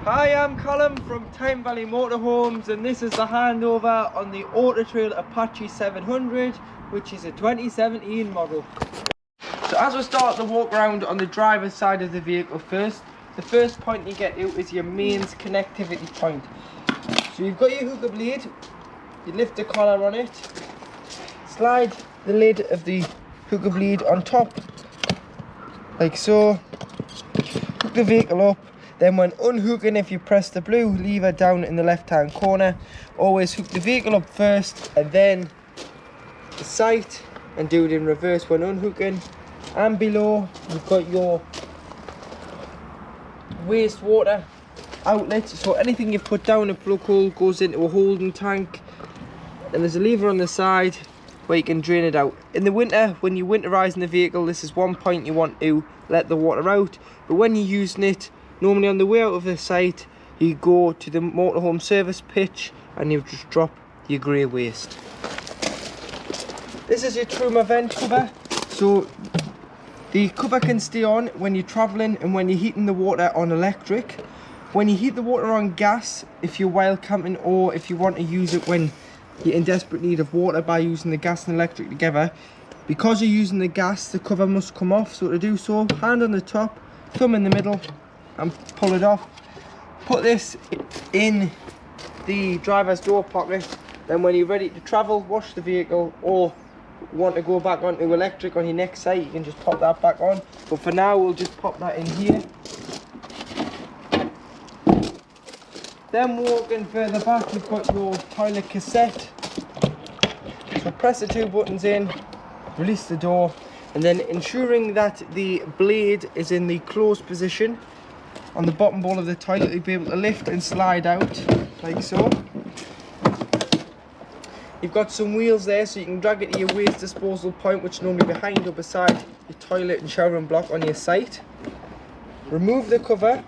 Hi, I'm Callum from Tyne Valley Motorhomes, and this is the handover on the Auto Trail Apache 700, which is a 2017 model. So as we start the walk around on the driver's side of the vehicle first, the first point you get to is your mains connectivity point. So you've got your hooker blade, you lift the collar on it, slide the lid of the hooker blade on top, like so, hook the vehicle up. Then when unhooking, if you press the blue lever down in the left hand corner, always hook the vehicle up first and then the sight, and do it in reverse when unhooking. And below you've got your wastewater outlet, so anything you put down a plug hole goes into a holding tank, and there's a lever on the side where you can drain it out. In the winter, when you're winterizing the vehicle, this is one point you want to let the water out, but when you're using it, normally on the way out of the site, you go to the motorhome service pitch and you just drop your grey waste. This is your Truma vent cover. So the cover can stay on when you're travelling and when you're heating the water on electric. When you heat the water on gas, if you're wild camping or if you want to use it when you're in desperate need of water by using the gas and electric together, because you're using the gas, the cover must come off. So to do so, hand on the top, thumb in the middle, and pull it off. Put this in the driver's door pocket. Then when you're ready to travel, wash the vehicle, or want to go back onto electric on your next site, you can just pop that back on. But for now, we'll just pop that in here. Then walking further back, you've got your toilet cassette. So press the two buttons in, release the door, and then ensuring that the blade is in the closed position on the bottom bowl of the toilet, you'll be able to lift and slide out like so. You've got some wheels there so you can drag it to your waste disposal point, which is normally behind or beside your toilet and showering block on your site. Remove the cover,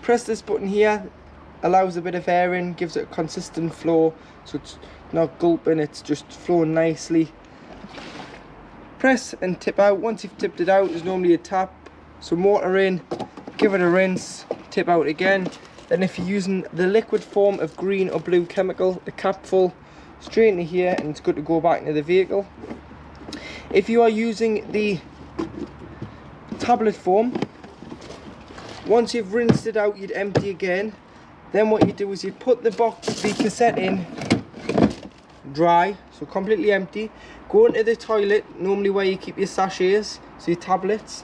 press this button here, allows a bit of air in, gives it a consistent flow, so it's not gulping, it's just flowing nicely. Press and tip out. Once you've tipped it out, there's normally a tap, some water in, give it a rinse, tip out again. Then if you're using the liquid form of green or blue chemical, a cap full straight into here, and it's good to go back into the vehicle. If you are using the tablet form, once you've rinsed it out, you'd empty again. Then what you do is you put the cassette in dry, so completely empty. Go into the toilet, normally where you keep your sachets, so your tablets.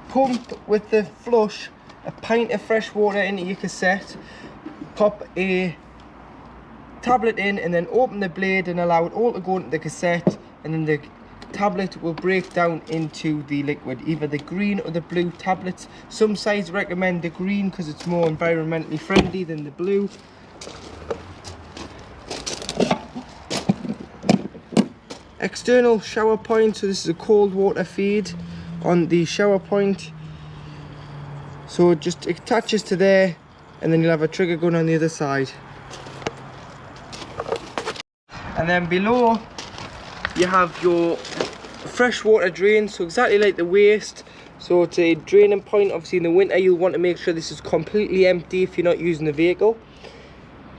Pump with the flush a pint of fresh water into your cassette. Pop a tablet in and then open the blade and allow it all to go into the cassette, and then the tablet will break down into the liquid, either the green or the blue tablets. Some sites recommend the green because it's more environmentally friendly than the blue. External shower point, so this is a cold water feed on the shower point, so it just attaches to there, and then you'll have a trigger gun on the other side. And then below you have your freshwater drain, so exactly like the waste, so it's a draining point. Obviously in the winter you'll want to make sure this is completely empty if you're not using the vehicle.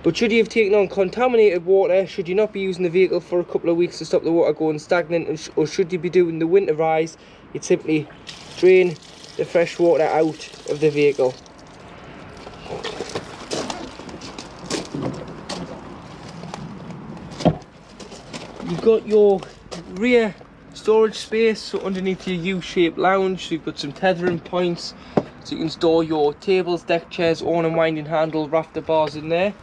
But should you have taken on contaminated water, should you not be using the vehicle for a couple of weeks to stop the water going stagnant, or should you be doing the winterize, you'd simply drain the fresh water out of the vehicle. You've got your rear storage space, so underneath your U-shaped lounge, so you've got some tethering points, so you can store your tables, deck chairs, on and winding handle, rafter bars in there.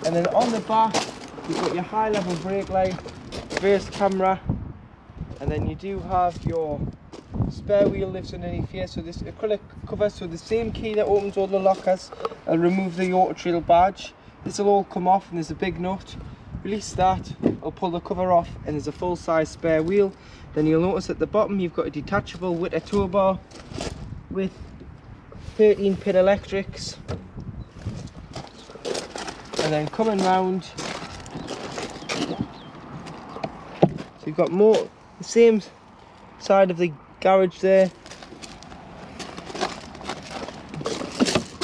And then on the back, you've got your high level brake light, reverse camera, and then you do have your spare wheel lifts underneath here. So this acrylic cover, so the same key that opens all the lockers, I'll remove the Auto Trail badge. This will all come off, and there's a big nut. Release that, I'll pull the cover off, and there's a full size spare wheel. Then you'll notice at the bottom you've got a detachable with a tow bar with 13 pin electrics. And then coming round, so you've got more the same side of the garage there,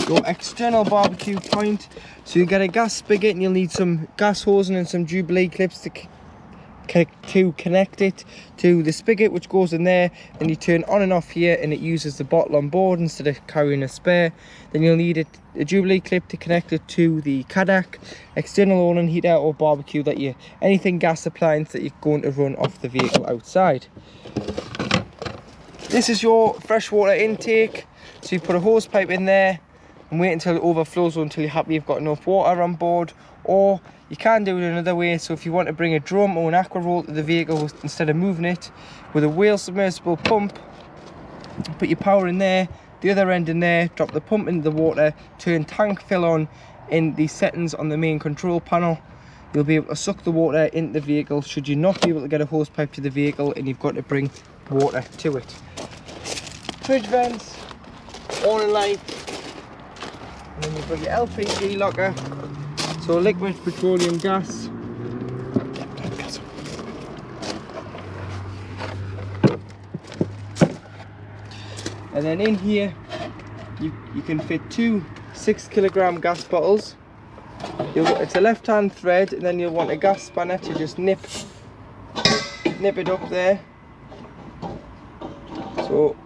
your external barbecue point. So you get a gas spigot and you'll need some gas hosing and some Jubilee clips to connect it to the spigot, which goes in there. Then you turn on and off here and it uses the bottle on board instead of carrying a spare. Then you'll need a Jubilee clip to connect it to the Kadak, external oven heater or barbecue, that you anything gas appliance that you're going to run off the vehicle outside. This is your freshwater intake. So you put a hose pipe in there and wait until it overflows, or until you're happy you've got enough water on board. Or you can do it another way. So if you want to bring a drum or an aqua roll to the vehicle instead of moving it, with a wheel submersible pump, put your power in there, the other end in there, drop the pump into the water, turn tank fill on in the settings on the main control panel. You'll be able to suck the water into the vehicle should you not be able to get a hose pipe to the vehicle and you've got to bring water to it. Fridge vents, on and light, and then you've got your LPG locker, so liquid petroleum gas. And then in here you can fit two 6 kilogram gas bottles. It's a left hand thread, and then you'll want a gas spanner to just nip it up there. So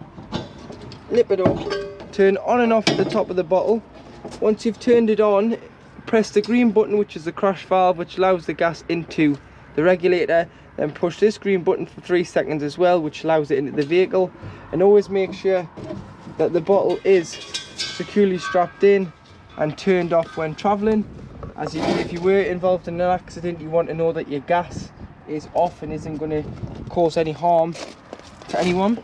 nip it up, turn on and off at the top of the bottle. Once you've turned it on, press the green button, which is the crash valve, which allows the gas into the regulator. Then push this green button for 3 seconds as well, which allows it into the vehicle. And always make sure that the bottle is securely strapped in and turned off when travelling. As if you were involved in an accident, you want to know that your gas is off and isn't going to cause any harm to anyone.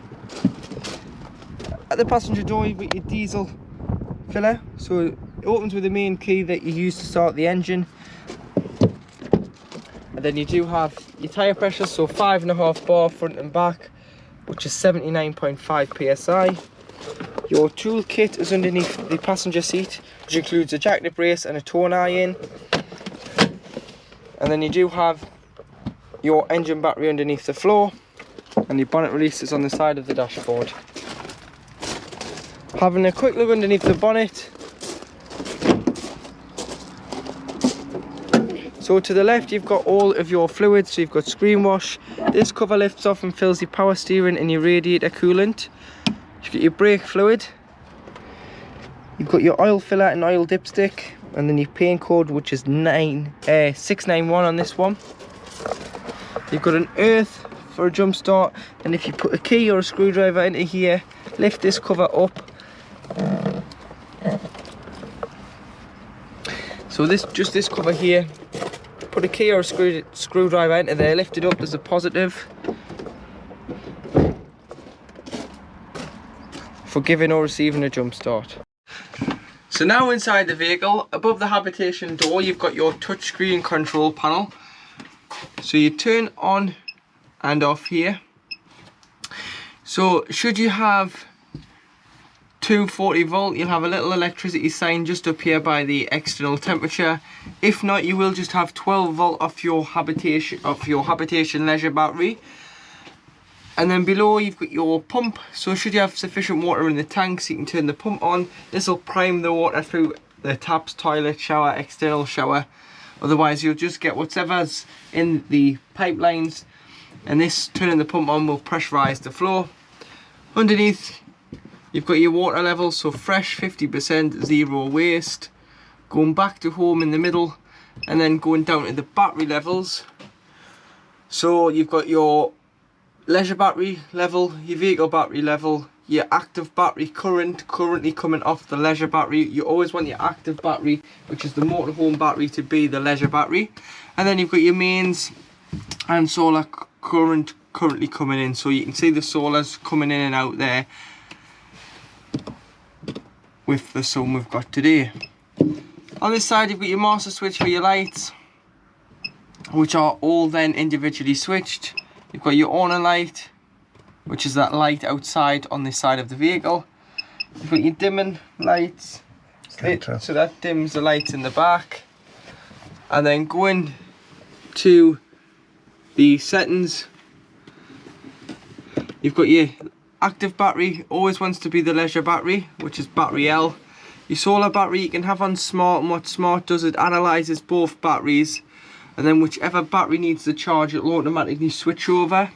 At the passenger door, you've got your diesel filler. So it opens with the main key that you use to start the engine. And then you do have your tyre pressure, so 5.5 bar front and back, which is 79.5 psi. Your tool kit is underneath the passenger seat, which includes a jackknip brace and a torn iron. And then you do have your engine battery underneath the floor, and your bonnet release is on the side of the dashboard. Having a quick look underneath the bonnet. So to the left you've got all of your fluids, so you've got screen wash. This cover lifts off and fills your power steering and your radiator coolant. You've got your brake fluid. You've got your oil filler and oil dipstick, and then your paint code, which is 691 on this one. You've got an earth for a jump start, and if you put a key or a screwdriver into here, lift this cover up. So this cover here, put a key or a screwdriver into there, lift it up as a positive for giving or receiving a jump start. So now inside the vehicle, above the habitation door, you've got your touchscreen control panel. So you turn on and off here. So should you have 240 volt, you'll have a little electricity sign just up here by the external temperature. If not, you will just have 12 volt off your habitation leisure battery. And then below you've got your pump, so should you have sufficient water in the tank, so you can turn the pump on. This will prime the water through the taps, toilet, shower, external shower. Otherwise you'll just get whatever's in the pipelines, and this turning the pump on will pressurize the floor. Underneath you've got your water level, so fresh 50%, zero waste. Going back to home in the middle, and then going down to the battery levels. So you've got your leisure battery level, your vehicle battery level, your active battery currently coming off the leisure battery. You always want your active battery, which is the motorhome battery, to be the leisure battery. And then you've got your mains and solar currently coming in, so you can see the solars coming in and out there with the sun we've got today. On this side you've got your master switch for your lights, which are all then individually switched. You've got your awning light, which is that light outside on this side of the vehicle. You've got your dimming lights, so that dims the lights in the back. And then going to the settings, you've got your active battery, always wants to be the leisure battery, which is battery L. Your solar battery you can have on Smart, and what Smart does, it analyses both batteries, and then whichever battery needs the charge, it'll automatically switch over.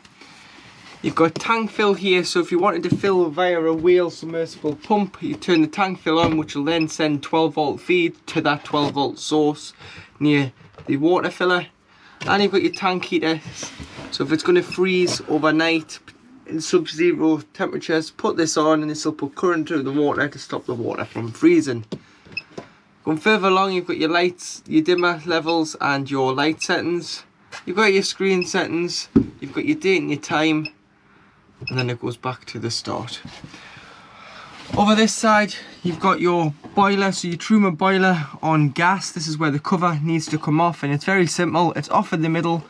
You've got tank fill here, so if you wanted to fill via a wheel submersible pump, you turn the tank fill on, which will then send 12 volt feed to that 12 volt source near the water filler. And you've got your tank heater, so if it's going to freeze overnight in sub-zero temperatures, put this on and this will put current through the water to stop the water from freezing. Going further along, you've got your lights, your dimmer levels and your light settings. You've got your screen settings, you've got your date and your time, and then it goes back to the start. Over this side you've got your boiler, so your Truma boiler on gas. This is where the cover needs to come off, and it's very simple. It's off in the middle,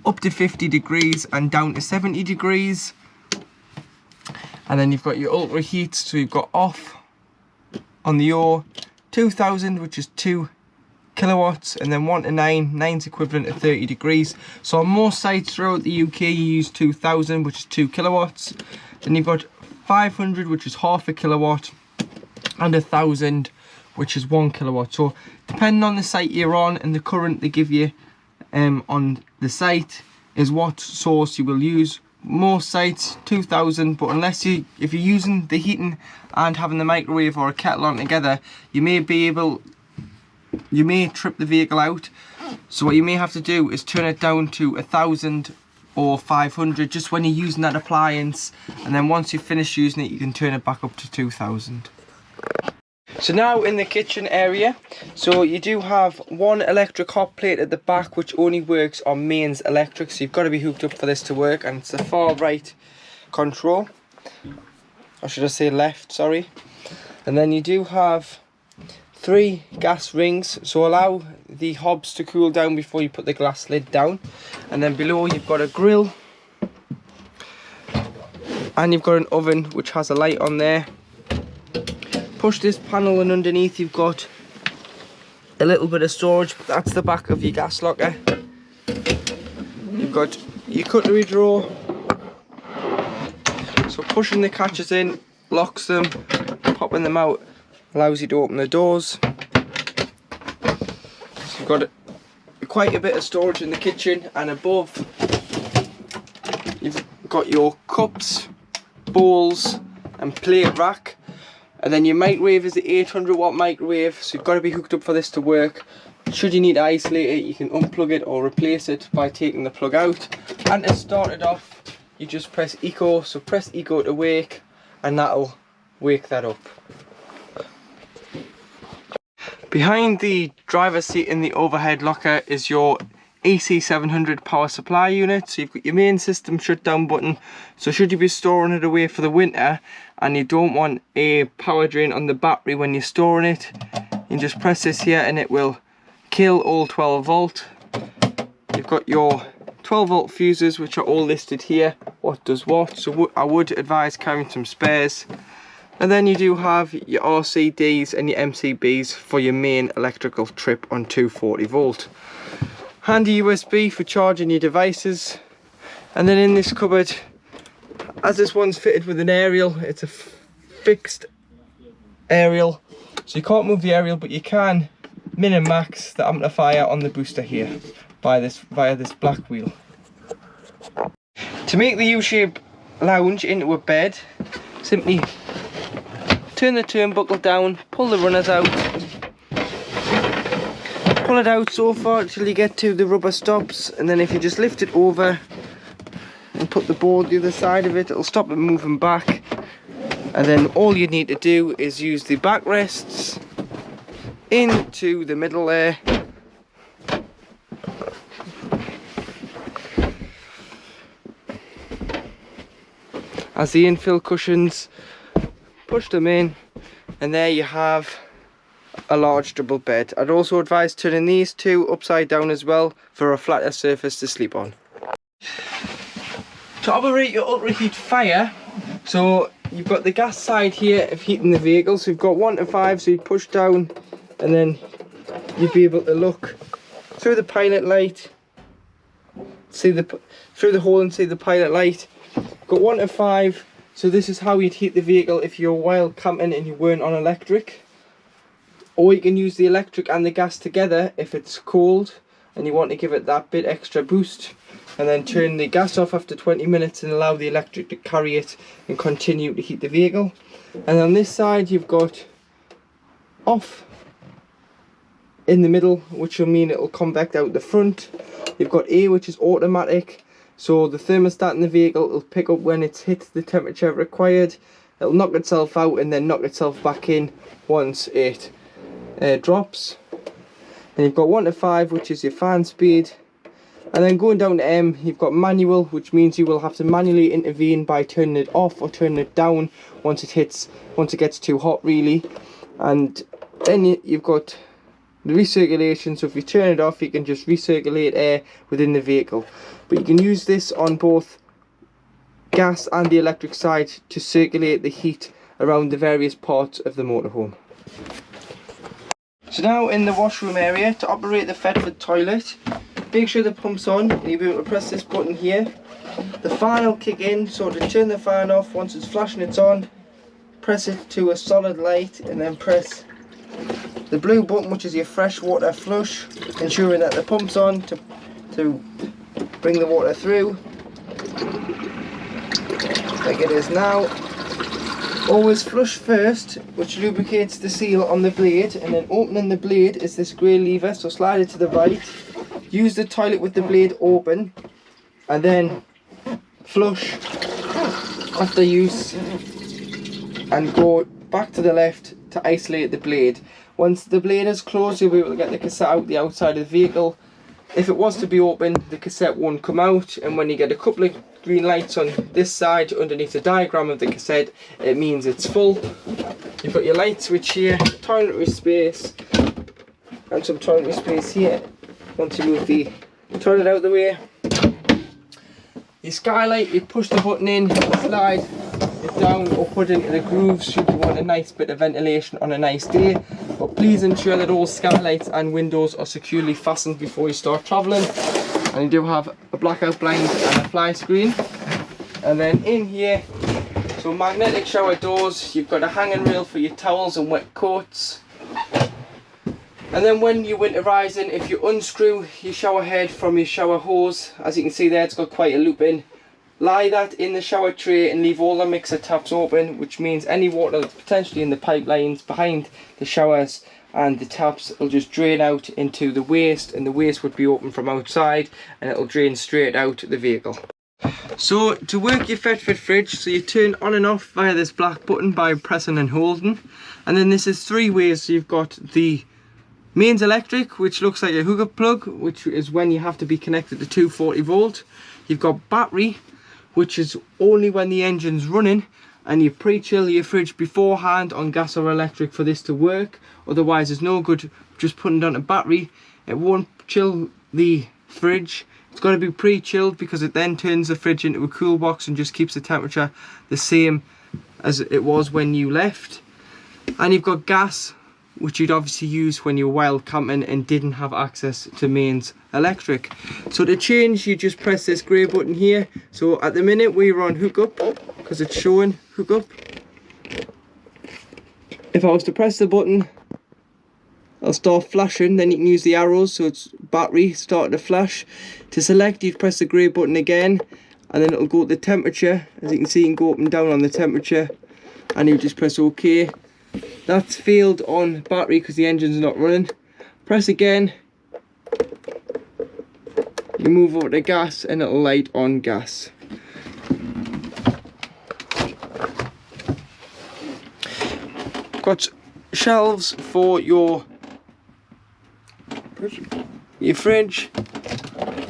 up to 50 degrees and down to 70 degrees. And then you've got your ultra heat, so you've got off on the O 2000, which is 2 kilowatts, and then 1 to 9, 9's equivalent to 30 degrees. So on most sites throughout the UK you use 2000, which is 2 kilowatts. Then you've got 500, which is half a kilowatt, and 1000, which is 1 kilowatt. So depending on the site you're on and the current they give you on the site is what source you will use. Most sites 2000, but if you're using the heating and having the microwave or a kettle on together, you may trip the vehicle out. So what you may have to do is turn it down to 1000 or 500 just when you're using that appliance, and then once you've finished using it you can turn it back up to 2000. So now in the kitchen area, so you do have one electric hot plate at the back which only works on mains electric, so you've got to be hooked up for this to work, and it's the far right control, or should I say left, sorry. And then you do have 3 gas rings, so allow the hobs to cool down before you put the glass lid down. And then below you've got a grill, and you've got an oven which has a light on there. Push this panel, and underneath you've got a little bit of storage. That's the back of your gas locker. You've got your cutlery drawer, so pushing the catches in locks them, popping them out allows you to open the doors. So you've got quite a bit of storage in the kitchen, and above you've got your cups, bowls and plate rack. And then your microwave is the 800 watt microwave, so you've got to be hooked up for this to work. Should you need to isolate it, you can unplug it or replace it by taking the plug out. And to start it off, you just press eco, so press eco to wake, and that'll wake that up. Behind the driver's seat in the overhead locker is your EC700 power supply unit. So you've got your main system shutdown button, so should you be storing it away for the winter and you don't want a power drain on the battery when you're storing it, you can just press this here and it will kill all 12 volt. You've got your 12 volt fuses which are all listed here, what does what, so I would advise carrying some spares. And then you do have your RCDs and your MCBs for your main electrical trip on 240 volt. Handy USB for charging your devices. And then in this cupboard, as this one's fitted with an aerial, it's a fixed aerial, so you can't move the aerial, but you can min and max the amplifier on the booster here via this black wheel. To make the U-shape lounge into a bed, simply turn the turnbuckle down, pull the runners out, pull it out so far till you get to the rubber stops, and then if you just lift it over and put the board the other side of it, it'll stop it moving back. And then all you need to do is use the backrests into the middle there, as the infill cushions, push them in, and there you have a large double bed. I'd also advise turning these two upside down as well for a flatter surface to sleep on. To operate your ultra heat fire, so you've got the gas side here of heating the vehicle, so you've got 1 to 5, so you push down and then you'd be able to look through the pilot light, see through the hole and see the pilot light. Got 1 to 5, so this is how you'd heat the vehicle if you're while camping and you weren't on electric. or you can use the electric and the gas together if it's cold and you want to give it that bit extra boost, and then turn the gas off after 20 minutes and allow the electric to carry it and continue to heat the vehicle. And on this side you've got off in the middle, which will mean it will convect out the front. You've got A, which is automatic, so the thermostat in the vehicle will pick up when it's hit the temperature required. It'll knock itself out and then knock itself back in once it drops. And you've got 1 to 5, which is your fan speed. And then going down to M, you've got manual, which means you will have to manually intervene by turning it off or turning it down once it gets too hot, really. And then you've got the recirculation, so if you turn it off you can just recirculate air within the vehicle. But you can use this on both gas and the electric side to circulate the heat around the various parts of the motorhome. So now in the washroom area, to operate the Thetford toilet, make sure the pump's on and you'll be able to press this button here. The fan will kick in, so to turn the fan off, once it's flashing it's on, press it to a solid light and then press the blue button, which is your fresh water flush, ensuring that the pump's on to bring the water through like it is now. Always flush first, which lubricates the seal on the blade, and then opening the blade is this grey lever, so slide it to the right. Use the toilet with the blade open and then flush after use and go back to the left to isolate the blade. Once the blade is closed, you'll be able to get the cassette out the outside of the vehicle. If it was to be open, the cassette won't come out, and when you get a couple of green lights on this side underneath the diagram of the cassette, it means it's full. You've got your light switch here, toiletry space, and some toiletry space here. Once you move the toilet out of the way, your skylight, you push the button in, slide it down or put into the grooves should you want a nice bit of ventilation on a nice day. But please ensure that all skylights and windows are securely fastened before you start travelling. And you do have a blackout blind and a fly screen. And then in here, so magnetic shower doors, you've got a hanging rail for your towels and wet coats. And then when you're winterising, if you unscrew your shower head from your shower hose, as you can see there, it's got quite a loop in. Lie that in the shower tray and leave all the mixer taps open, which means any water that's potentially in the pipelines behind the showers and the taps will just drain out into the waste, and the waste would be open from outside and it'll drain straight out the vehicle. So to work your Thetford fridge, so you turn on and off via this black button by pressing and holding, and then this is 3 ways. So you've got the mains electric, which looks like a hookup plug, which is when you have to be connected to 240 volt. You've got battery, which is only when the engine's running, and you pre-chill your fridge beforehand on gas or electric for this to work. Otherwise it's no good just putting it on a battery, it won't chill the fridge. It's got to be pre-chilled because it then turns the fridge into a cool box and just keeps the temperature the same as it was when you left. And you've got gas, which you'd obviously use when you're wild camping and didn't have access to mains electric. So to change, you just press this grey button here. So at the minute we're on hookup because it's showing hookup. If I was to press the button, I'll start flashing, then you can use the arrows, so it's battery starting to flash. To select, you press the grey button again, and then it'll go to the temperature. As you can see, you can go up and down on the temperature, and you just press OK. That's failed on battery because the engine's not running. Press again, you move over to gas and it'll light on gas. Got shelves for your fridge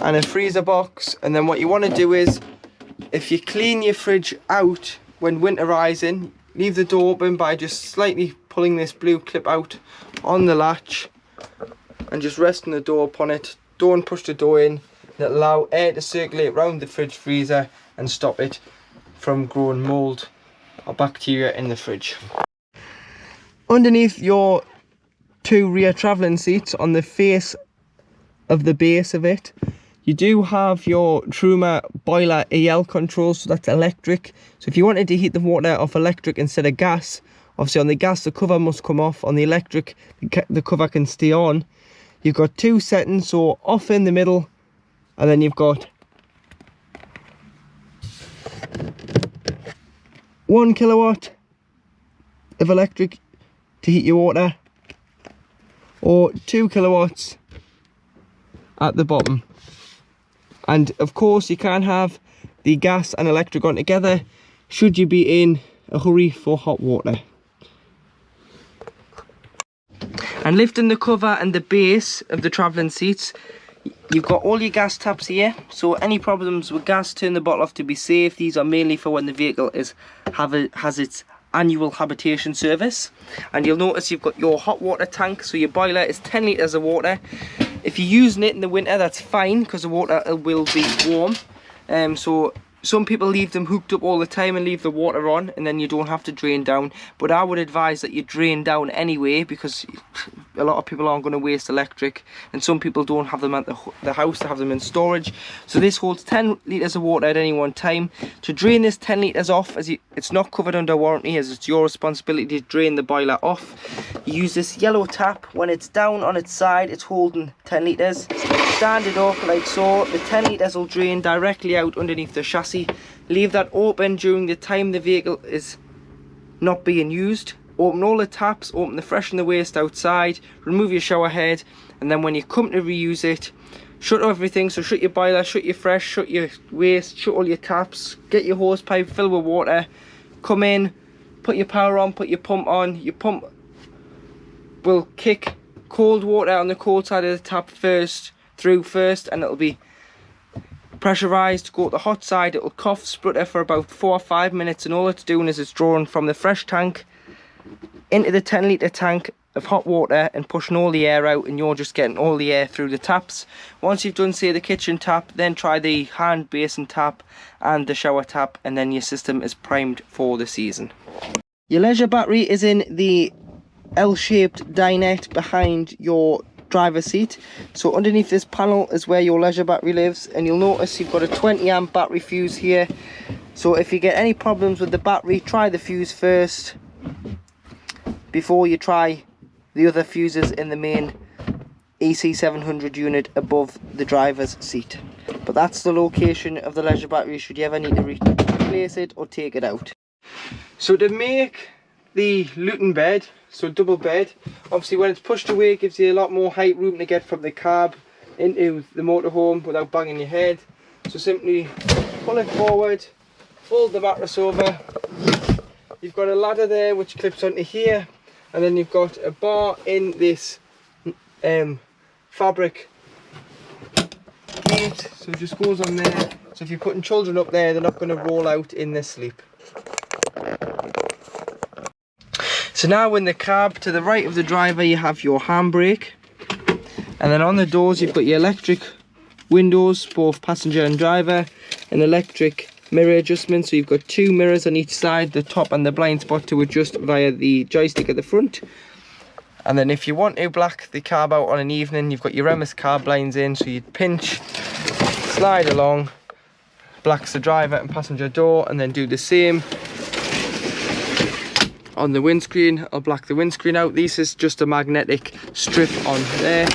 and a freezer box, and then what you want to do is, if you clean your fridge out when winterizing, leave the door open by just slightly pulling this blue clip out on the latch and just resting the door upon it. Don't push the door in, and it'll allow air to circulate around the fridge freezer and stop it from growing mold or bacteria in the fridge. Underneath your 2 rear travelling seats on the face of the base of it, you do have your Truma boiler EL controls, so that's electric. So if you wanted to heat the water off electric instead of gas, Obviously on the gas the cover must come off, on the electric the cover can stay on. You've got 2 settings, so off in the middle, and then you've got 1 kilowatt of electric to heat your water, or 2 kilowatts at the bottom. And of course you can't have the gas and electric on together should you be in a hurry for hot water. And lifting the cover and the base of the travelling seats, you've got all your gas taps here, so any problems with gas, turn the bottle off to be safe. These are mainly for when the vehicle has its annual habitation service. And you'll notice you've got your hot water tank, so your boiler is 10 litres of water. If you're using it in the winter, that's fine because the water will be warm. So some people leave them hooked up all the time and leave the water on, and then you don't have to drain down. But I would advise that you drain down anyway, because a lot of people aren't going to waste electric, and some people don't have them at the house, they have them in storage. So this holds 10 litres of water at any one time. To drain this 10 litres off, it's not covered under warranty, as it's your responsibility to drain the boiler off. You use this yellow tap. When it's down on its side, it's holding 10 litres. Stand it up like so, the 10 litres will drain directly out underneath the chassis. Leave that open during the time the vehicle is not being used. Open all the taps, open the fresh and the waste outside, remove your shower head, and then when you come to reuse it, shut everything. So shut your boiler, shut your fresh, shut your waste, shut all your taps, get your hose pipe filled with water, come in, put your power on, put your pump on. Your pump will kick cold water on the cold side of the tap through first, and it'll be pressurized. Go to the hot side, it'll cough, splutter for about 4 or 5 minutes, and all it's doing is it's drawing from the fresh tank into the 10 litre tank of hot water and pushing all the air out, and you're just getting all the air through the taps. Once you've done, say, the kitchen tap, then try the hand basin tap and the shower tap, and then your system is primed for the season. Your leisure battery is in the L-shaped dinette behind your driver's seat. So underneath this panel is where your leisure battery lives, and you'll notice you've got a 20 amp battery fuse here. So if you get any problems with the battery, try the fuse first before you try the other fuses in the main EC700 unit above the driver's seat. But that's the location of the leisure battery should you ever need to replace it or take it out. So to make the Luton bed, so double bed, obviously when it's pushed away it gives you a lot more height room to get from the cab into the motorhome without banging your head. So simply pull it forward, fold the mattress over. You've got a ladder there which clips onto here, and then you've got a bar in this fabric gate, so it just goes on there. So if you're putting children up there, they're not going to roll out in their sleep. So now in the cab to the right of the driver you have your handbrake, and then on the doors you've got your electric windows, both passenger and driver, and electric mirror adjustment. So you've got 2 mirrors on each side, the top and the blind spot, to adjust via the joystick at the front. And then if you want to black the carb out on an evening, you've got your MS carb blinds in, so you'd pinch, slide along, blacks the driver and passenger door, and then do the same on the windscreen. I'll black the windscreen out. This is just a magnetic strip on there.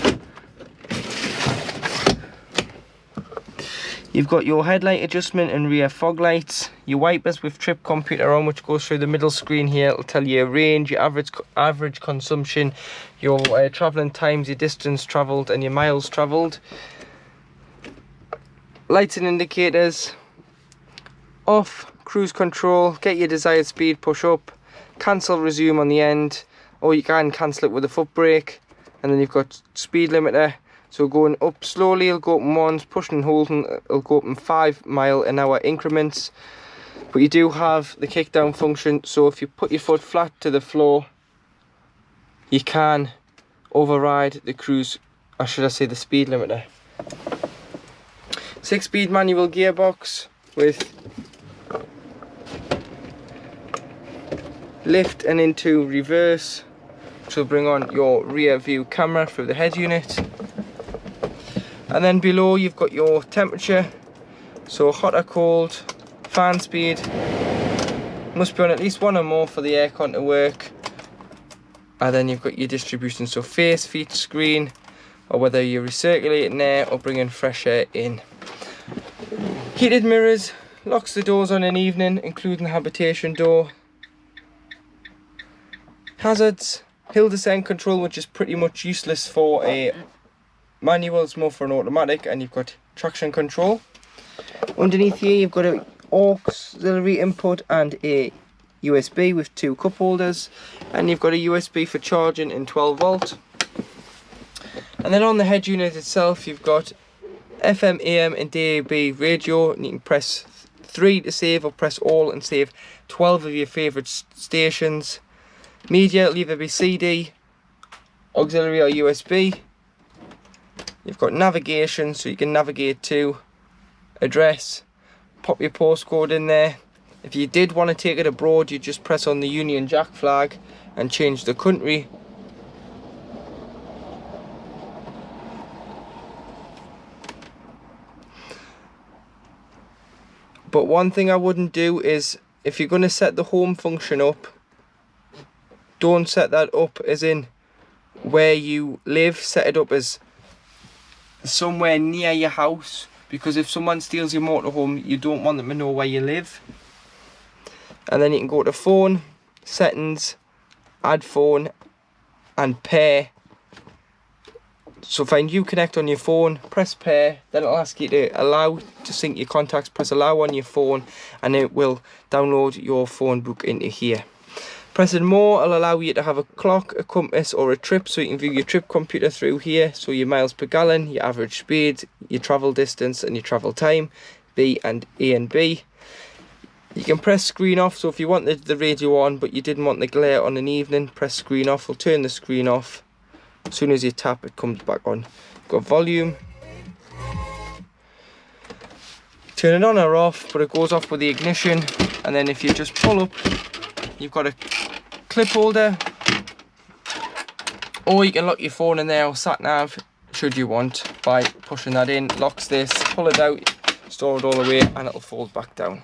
You've got your headlight adjustment and rear fog lights, your wipers with trip computer on, which goes through the middle screen here. It'll tell you your range, your average consumption, your travelling times, your distance travelled and your miles travelled. Lights and indicators, off, cruise control, get your desired speed, push up, cancel, resume on the end, or you can cancel it with a foot brake. And then you've got speed limiter. So going up slowly, it'll go up in ones, pushing and holding, it'll go up in 5 mile/an-hour increments. But you do have the kick down function, so if you put your foot flat to the floor, you can override the cruise, or should I say the speed limiter. 6-speed manual gearbox with lift and into reverse, which will bring on your rear view camera through the head unit. And then below you've got your temperature, so hot or cold, fan speed, Must be on at least one or more for the aircon to work. And then you've got your distribution, so face, feet, screen, or whether you're recirculating air or bringing fresh air in. Heated mirrors, locks the doors on an evening, including the habitation door. Hazards, hill descent control, which is pretty much useless for a manual, it's more for an automatic, and you've got traction control. Underneath here you've got an auxiliary input and a USB with 2 cup holders, and you've got a USB for charging in 12 volt. And then on the head unit itself you've got FM, AM and DAB radio, and you can press 3 to save, or press all and save 12 of your favourite stations. Media will either be CD, auxiliary or USB. You've got navigation, so you can navigate to address, pop your postcode in there. If you did want to take it abroad, you just press on the Union Jack flag and change the country. But one thing I wouldn't do is, if you're going to set the home function up, don't set that up as in where you live. Set it up as somewhere near your house, because if someone steals your motorhome, you don't want them to know where you live. And then you can go to phone, settings, add phone and pair. So find Uconnect on your phone, press pair, then it'll ask you to allow to sync your contacts, press allow on your phone, and it will download your phone book into here. Pressing more will allow you to have a clock, a compass or a trip, so you can view your trip computer through here, so your miles per gallon, your average speed, your travel distance and your travel time, B and A and B. You can press screen off, so if you wanted the radio on but you didn't want the glare on an evening, press screen off, we'll turn the screen off. As soon as you tap, it comes back on. Got volume. Turn it on or off, but it goes off with the ignition. And then if you just pull up, you've got a clip holder. Or you can lock your phone in there, or sat nav, should you want, by pushing that in. Locks this, pull it out, store it all away, and it'll fold back down.